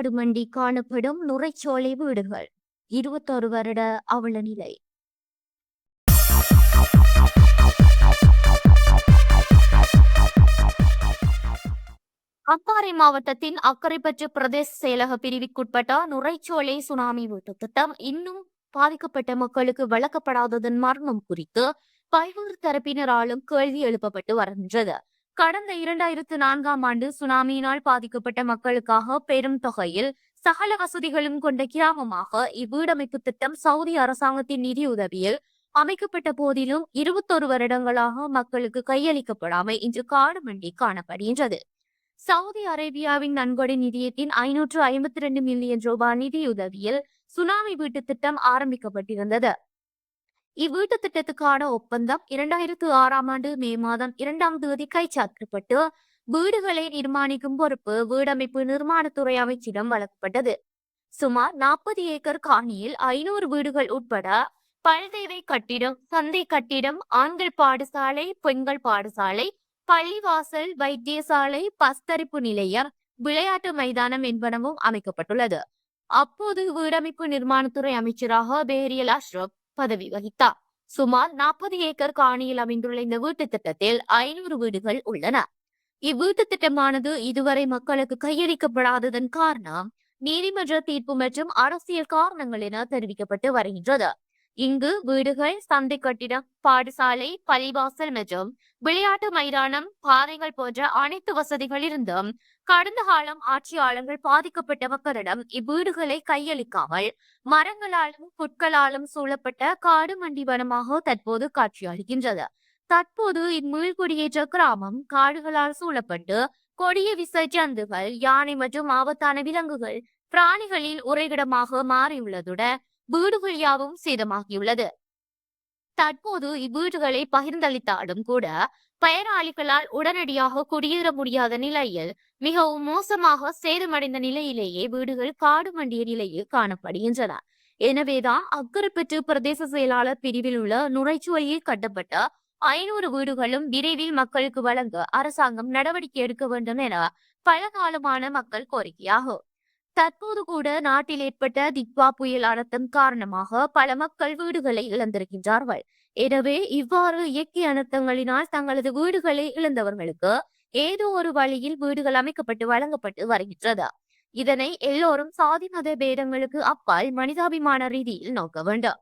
காடு மண்டி காணப்படும் நுரைச்சோலை வீடுகள் 21 வருட அவல நிலை. அம்பாறை மாவட்டத்தின் அக்கரைப்பற்று பிரதேச செயலக பிரிவுக்குட்பட்ட நுரைச்சோலை சுனாமி வீட்டு திட்டம் இன்னும் பாதிக்கப்பட்ட மக்களுக்கு வழங்கப்படாததன் மர்மம் குறித்து பல்வேறு தரப்பினராலும் கேள்வி எழுப்பப்பட்டு வருகின்றது. கடந்த 2004ஆம் ஆண்டு சுனாமியினால் பாதிக்கப்பட்ட மக்களுக்காக பெரும் தொகையில் சகல வசதிகளும் கொண்ட கிராமமாக இவ்வீடமைப்பு திட்டம் சவுதி அரசாங்கத்தின் நிதியுதவியில் அமைக்கப்பட்ட போதிலும் 21 வருடங்களாக மக்களுக்கு கையளிக்கப்படாமல் இன்று காடு மண்டி காணப்படுகின்றது. சவுதி அரேபியாவின் நன்கொடை நிதியத்தின் 552 மில்லியன் ரூபாய் நிதியுதவியில் சுனாமி வீட்டு திட்டம் ஆரம்பிக்கப்பட்டிருந்தது. இவ்வீட்டு திட்டத்துக்கான ஒப்பந்தம் 2006ஆம் ஆண்டு மே மாதம் 2ஆம் தேதி கைச்சாத்திடப்பட்டு வீடுகளை நிர்மாணிக்கும் பொறுப்பு வீடமைப்பு நிர்மாணத்துறை அமைச்சிடம் வழங்கப்பட்டது. சுமார் 40 ஏக்கர் காணியில் 500 வீடுகள் உட்பட பல்தேவை கட்டிடம், சந்தை கட்டிடம், ஆண்கள் பாடசாலை, பெண்கள் பாடசாலை, பள்ளிவாசல், வைத்தியசாலை, பஸ்தரிப்பு நிலையம், விளையாட்டு மைதானம் என்பனவும் அமைக்கப்பட்டுள்ளது. அப்போது வீடமைப்பு நிர்மாணத்துறை அமைச்சராக பேரியல் அஷ்ரப் பதவி வகித்தார். சுமார் 40 ஏக்கர் காணியில் அமைந்துள்ள இந்த வீட்டு திட்டத்தில் 500 வீடுகள் உள்ளன. இவ்வீட்டு திட்டமானது இதுவரை மக்களுக்கு கையளிக்கப்படாததன் காரணம் நீதிமன்ற தீர்ப்பு மற்றும் அரசியல் காரணங்கள் என தெரிவிக்கப்பட்டு வருகின்றது. இங்கு வீடுகள், சந்தை கட்டிடம், பாடசாலை, பள்ளிவாசல் மற்றும் விளையாட்டு மைதானம், பாதைகள் போன்ற அனைத்து வசதிகள் இருந்தும் கடந்த காலம் ஆட்சியாளர்கள் பாதிக்கப்பட்ட மக்களிடம் இவ்வீடுகளை கையளிக்காமல் மரங்களாலும் புட்களாலும் சூழப்பட்ட காடு மண்டி வனமாக தற்போது காட்சியளிக்கின்றது. தற்போது இம்மீள்குடியேற்ற கிராமம் காடுகளால் சூழப்பட்டு கொடிய விச ஜந்துகள், யானை மற்றும் ஆபத்தான விலங்குகள், பிராணிகளின் உறைவிடமாக மாறியுள்ளதுடன் வீடுகள் யாவும் சேதமாகியுள்ளது. தற்போது இவ்வீடுகளை பகிர்ந்தளித்தாலும் கூட பயனாளிகளால் உடனடியாக குடியேற முடியாத நிலையில் மிகவும் மோசமாக சேதமடைந்த நிலையிலேயே வீடுகள் காடு மண்டிய நிலையில் காணப்படுகின்றன. எனவேதான் அக்கரைப்பற்று பிரதேச செயலாளர் பிரிவில் உள்ள நுரைச்சுவையில் கட்டப்பட்ட 500 வீடுகளும் விரைவில் மக்களுக்கு வழங்க அரசாங்கம் நடவடிக்கை எடுக்க வேண்டும் என பல காலமான மக்கள் கோரிக்கையாகும். தற்போது கூட நாட்டில் ஏற்பட்ட திக்வா புயல் அனர்த்தம் காரணமாக பல மக்கள் வீடுகளை இழந்திருக்கின்றார்கள். எனவே இவ்வாறு இயற்கை அனர்த்தங்களினால் தங்களது வீடுகளை இழந்தவர்களுக்கு ஏதோ ஒரு வழியில் வீடுகள் அமைக்கப்பட்டு வழங்கப்பட்டு வருகின்றது. இதனை எல்லோரும் சாதி மத பேதங்களுக்கு அப்பால் மனிதாபிமான ரீதியில் நோக்க வேண்டும்.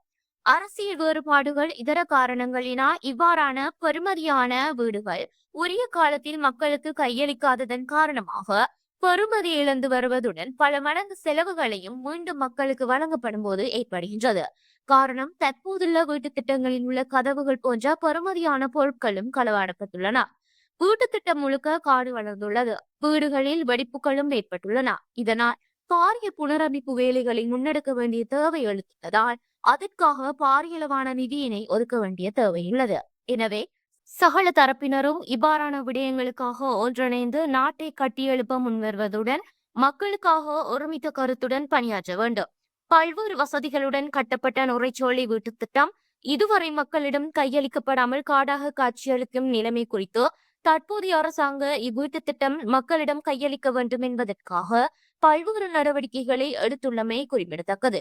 அரசியல் வேறுபாடுகள், இதர காரணங்களினால் இவ்வாறான பெறுமதியான வீடுகள் உரிய காலத்தில் மக்களுக்கு கையளிக்காததன் காரணமாக பெறுமதி இழந்து வருவதுடன் பல மடங்கு செலவுகளையும் மீண்டும் மக்களுக்கு வழங்கப்படும் போது ஏற்படுகின்றது. காரணம், தற்போதுள்ள வீட்டு திட்டங்களில் உள்ள கதவுகள் போன்ற பெறுமதியான பொருட்களும் களவாடப்பட்டுள்ளன. வீட்டு திட்டம் முழுக்க காடு வளர்ந்துள்ளது. வீடுகளில் வெடிப்புகளும் ஏற்பட்டுள்ளன. இதனால் பாரிய புனரமைப்பு வேலைகளை முன்னெடுக்க வேண்டிய தேவை எழுத்துள்ளதால் அதற்காக பாரியளவான நிதியினை ஒதுக்க வேண்டிய தேவை உள்ளது. எனவே சகல தரப்பினரும் இவ்வாறான விடயங்களுக்காக ஒன்றிணைந்து நாட்டை கட்டியெழுப்ப முன்வருவதுடன் மக்களுக்காக ஒருமித்த கருத்துடன் பணியாற்ற வேண்டும். பல்வேறு வசதிகளுடன் கட்டப்பட்ட நுரைச்சோலை வீட்டு திட்டம் இதுவரை மக்களிடம் கையளிக்கப்படாமல் காடாக காட்சியளிக்கும் நிலைமை குறித்து தற்போதைய அரசாங்க இவ்வீட்டு திட்டம் மக்களிடம் கையளிக்க வேண்டும் என்பதற்காக பல்வேறு நடவடிக்கைகளை எடுத்துள்ளமை குறிப்பிடத்தக்கது.